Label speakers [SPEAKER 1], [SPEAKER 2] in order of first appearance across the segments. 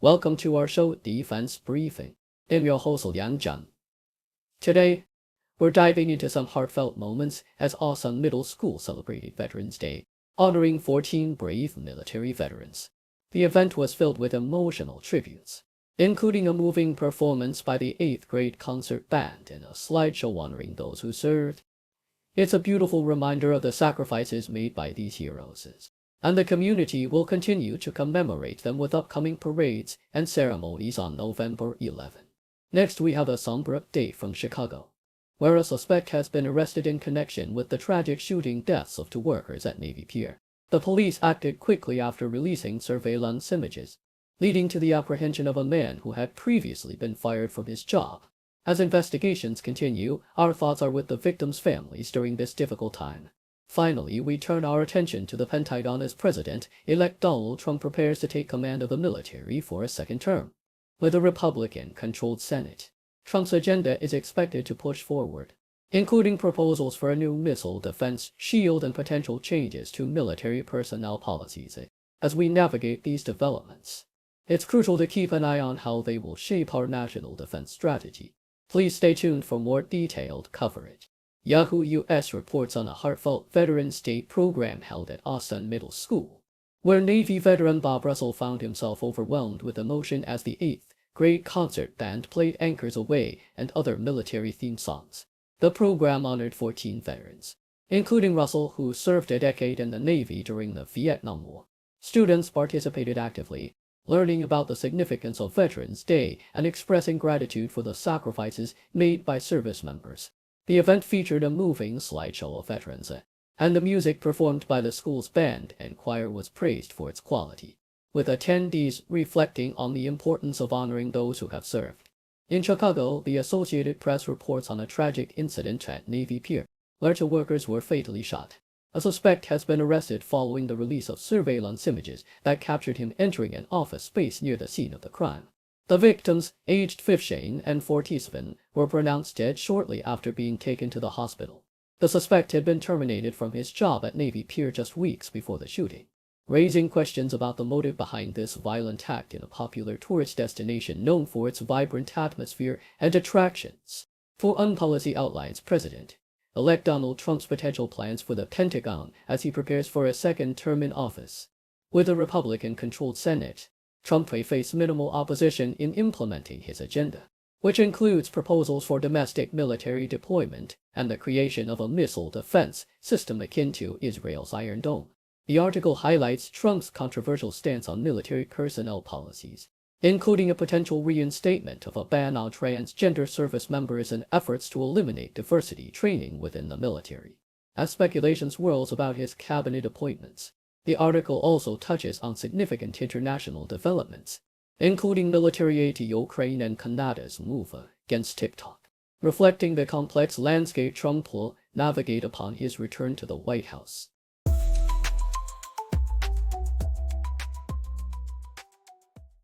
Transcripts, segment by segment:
[SPEAKER 1] Welcome to our show, Defense Briefing. I'm your host, Liang Jun. Today, we're diving into some heartfelt moments as Asan Middle School celebrated Veterans Day, honoring 14 brave military veterans. The event was filled with emotional tributes, including a moving performance by the 8th grade concert band and a slideshow honoring those who served. It's a beautiful reminder of the sacrifices made by these heroes, and the community will continue to commemorate them with upcoming parades and ceremonies on November 11. Next, we have a somber update from Chicago, where a suspect has been arrested in connection with the tragic shooting deaths of 2 workers at Navy Pier. The police acted quickly after releasing surveillance images, leading to the apprehension of a man who had previously been fired from his job. As investigations continue, our thoughts are with the victims' families during this difficult time. Finally, we turn our attention to the Pentagon as President-elect Donald Trump prepares to take command of the military for a second term. With a Republican-controlled Senate, Trump's agenda is expected to push forward, including proposals for a new missile defense shield and potential changes to military personnel policies. As we navigate these developments, it's crucial to keep an eye on how they will shape our national defense strategy. Please stay tuned for more detailed coverage. Yahoo US reports on a heartfelt Veterans Day program held at Asan Middle School, where Navy veteran Bob Russell found himself overwhelmed with emotion as the 8th grade concert band played Anchors Away and other military-themed songs. The program honored 14 veterans, including Russell, who served a decade in the Navy during the Vietnam War. Students participated actively, learning about the significance of Veterans Day and expressing gratitude for the sacrifices made by service members. The event featured a moving slideshow of veterans, and the music performed by the school's band and choir was praised for its quality, with attendees reflecting on the importance of honoring those who have served. In Chicago, the Associated Press reports on a tragic incident at Navy Pier, where 2 workers were fatally shot. A suspect has been arrested following the release of surveillance images that captured him entering an office space near the scene of the crime. The victims, aged 15 and 47, were pronounced dead shortly after being taken to the hospital. The suspect had been terminated from his job at Navy Pier just weeks before the shooting, raising questions about the motive behind this violent act in a popular tourist destination known for its vibrant atmosphere and attractions. For Unpolicy outlines President-elect Donald Trump's potential plans for the Pentagon as he prepares for a second term in office. With a Republican-controlled Senate, Trump may face minimal opposition in implementing his agenda, which includes proposals for domestic military deployment and the creation of a missile defense system akin to Israel's Iron Dome. The article highlights Trump's controversial stance on military personnel policies, including a potential reinstatement of a ban on transgender service members and efforts to eliminate diversity training within the military. As speculation swirls about his cabinet appointments, the article also touches on significant international developments, including military aid to Ukraine and Canada's move against TikTok, reflecting the complex landscape Trump will navigate upon his return to the White House.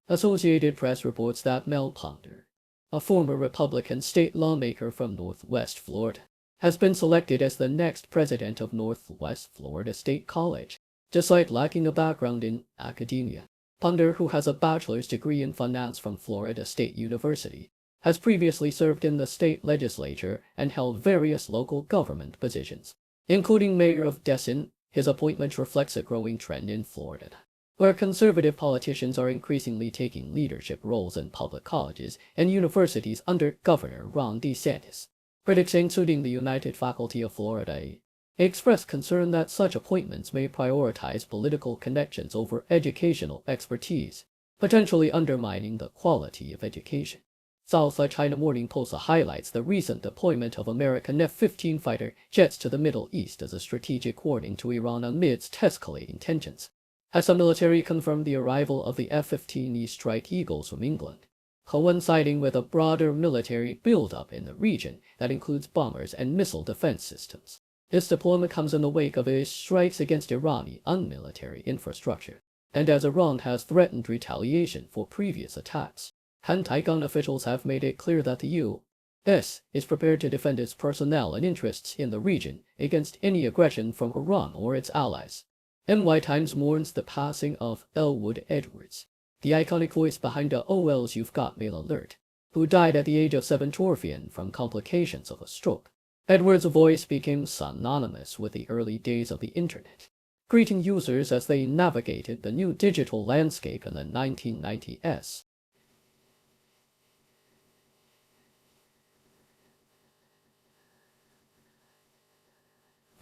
[SPEAKER 1] Associated Press reports that Mel Ponder, a former Republican state lawmaker from Northwest Florida, has been selected as the next president of Northwest Florida State College. Despite lacking a background in academia, Ponder, who has a bachelor's degree in finance from Florida State University, has previously served in the state legislature and held various local government positions, including mayor of Destin. His appointment reflects a growing trend in Florida, where conservative politicians are increasingly taking leadership roles in public colleges and universities under Governor Ron DeSantis. Critics, including the United Faculty of Florida, expressed concern that such appointments may prioritize political connections over educational expertise, potentially undermining the quality of education. South China Morning Post highlights the recent deployment of American F-15 fighter jets to the Middle East as a strategic warning to Iran amidst escalating tensions. As the military confirmed the arrival of the F-15E Strike Eagles from England, coinciding with a broader military buildup in the region that includes bombers and missile defense systems. This deployment comes in the wake of its strikes against Iranian military infrastructure, and as Iran has threatened retaliation for previous attacks. Pentagon officials have made it clear that the U.S. is prepared to defend its personnel and interests in the region against any aggression from Iran or its allies. NY Times mourns the passing of Elwood Edwards, the iconic voice behind the "OL's You've Got Mail" alert, who died at the age of 7 orphan from complications of a stroke. Edward's voice became synonymous with the early days of the internet, greeting users as they navigated the new digital landscape in the 1990s.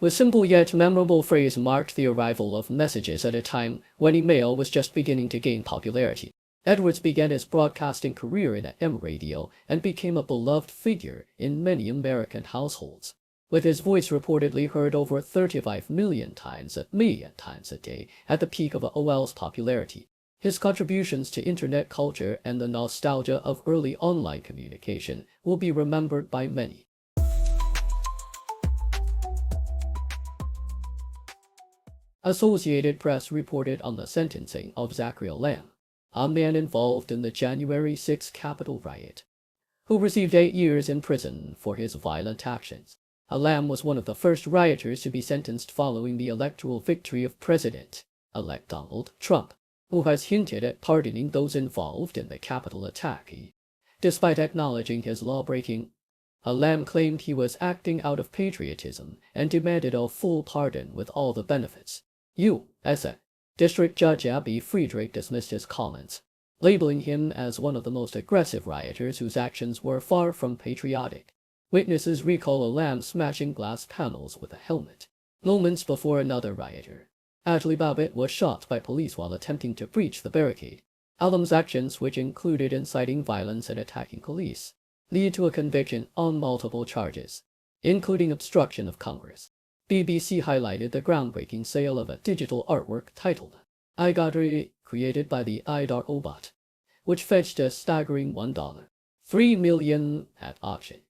[SPEAKER 1] With simple yet memorable phrase marked the arrival of messages at a time when email was just beginning to gain popularity. Edwards began his broadcasting career in AM radio and became a beloved figure in many American households, with his voice reportedly heard over 35 million times a day at the peak of AOL's popularity. His contributions to internet culture and the nostalgia of early online communication will be remembered by many. Associated Press reported on the sentencing of Zachary Liang, a man involved in the January 6 Capitol riot, who received 8 years in prison for his violent actions. Liang was one of the first rioters to be sentenced following the electoral victory of President-elect Donald Trump, who has hinted at pardoning those involved in the Capitol attack. Despite acknowledging his lawbreaking, Liang claimed he was acting out of patriotism and demanded a full pardon with all the benefits. U.S. District Judge Abby Friedrich dismissed his comments, labeling him as one of the most aggressive rioters whose actions were far from patriotic. Witnesses recall Liang smashing glass panels with a helmet moments before another rioter, Ashley Babbitt, was shot by police while attempting to breach the barricade. Liang's actions, which included inciting violence and attacking police, lead to a conviction on multiple charges, including obstruction of Congress. BBC highlighted the groundbreaking sale of a digital artwork titled "I Got Arre," created by the iRobot, which fetched a staggering $1.3 million at auction.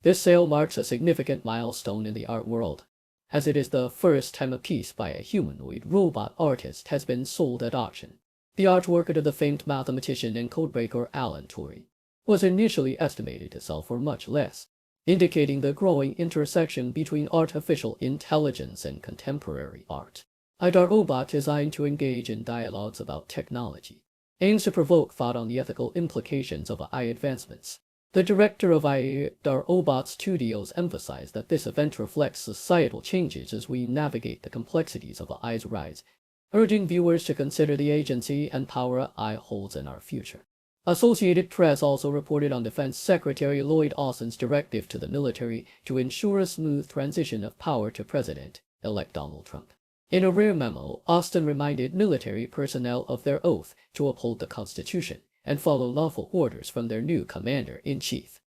[SPEAKER 1] This sale marks a significant milestone in the art world, as it is the first time a piece by a humanoid robot artist has been sold at auction. The artwork of the famed mathematician and codebreaker Alan Turing was initially estimated to sell for much less, indicating the growing intersection between artificial intelligence and contemporary art. iRobot, designed to engage in dialogues about technology, aims to provoke thought on the ethical implications of AI advancements. The director of iRobot Studios emphasized that this event reflects societal changes as we navigate the complexities of AI's rise, urging viewers to consider the agency and power AI holds in our future. Associated Press also reported on Defense Secretary Lloyd Austin's directive to the military to ensure a smooth transition of power to President-elect Donald Trump. In a rare memo, Austin reminded military personnel of their oath to uphold the Constitution and follow lawful orders from their new commander-in-chief.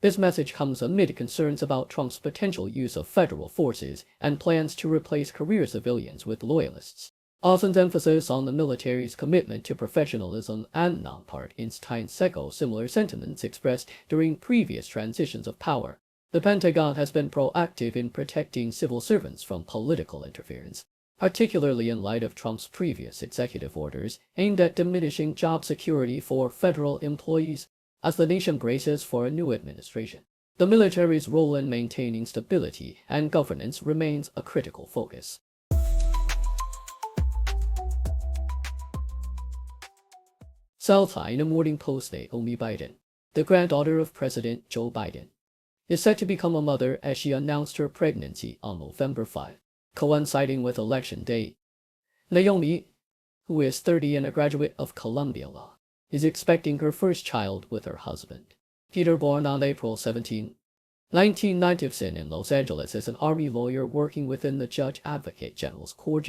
[SPEAKER 1] This message comes amid concerns about Trump's potential use of federal forces and plans to replace career civilians with loyalists. Austin's emphasis on the military's commitment to professionalism and nonpartisanship echo similar sentiments expressed during previous transitions of power. The Pentagon has been proactive in protecting civil servants from political interference, particularly in light of Trump's previous executive orders aimed at diminishing job security for federal employees. As the nation braces for a new administration, the military's role in maintaining stability and governance remains a critical focus. In a Morning Post, Naomi Biden, the granddaughter of President Joe Biden, is set to become a mother as she announced her pregnancy on November 5, coinciding with Election Day. Naomi, who is 30 and a graduate of Columbia Law, is expecting her first child with her husband, Peter, born on April 17, 1997 in Los Angeles, is an Army lawyer working within the Judge Advocate General's Court.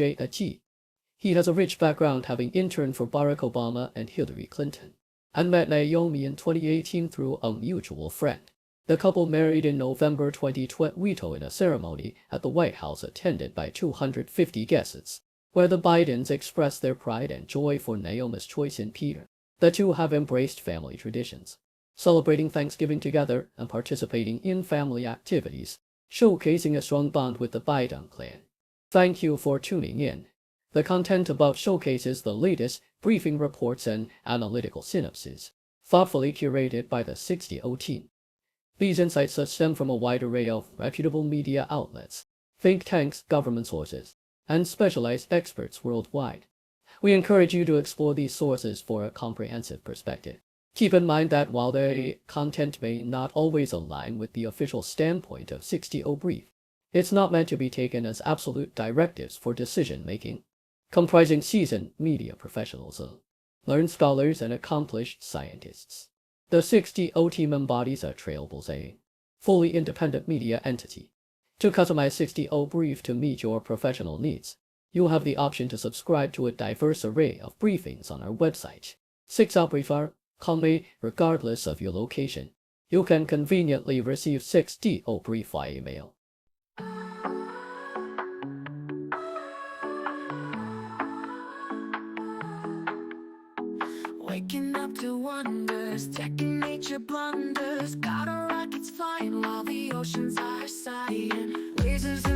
[SPEAKER 1] He has a rich background, having interned for Barack Obama and Hillary Clinton, and met Naomi in 2018 through a mutual friend. The couple married in November 2020 in a ceremony at the White House attended by 250 guests, where the Bidens expressed their pride and joy for Naomi's choice in Peter. The two have embraced family traditions, celebrating Thanksgiving together and participating in family activities, showcasing a strong bond with the Biden clan. Thank you for tuning in. The content above showcases the latest briefing reports and analytical synopses, thoughtfully curated by the 60O team. These insights stem from a wide array of reputable media outlets, think tanks, government sources, and specialized experts worldwide. We encourage you to explore these sources for a comprehensive perspective. Keep in mind that while the content may not always align with the official standpoint of 60O Brief, it's not meant to be taken as absolute directives for decision-making. Comprising seasoned media professionals, learned scholars, and accomplished scientists, the 60O team embodies a trailblazer, fully independent media entity. To customize 60O Brief to meet your professional needs, you'll have the option to subscribe to a diverse array of briefings on our website. 60O Brief are regardless of your location. You can conveniently receive 60O Brief via email.
[SPEAKER 2] Waking up to wonders, checking nature blunders. Got our rockets flying while the oceans are sighing. Lasers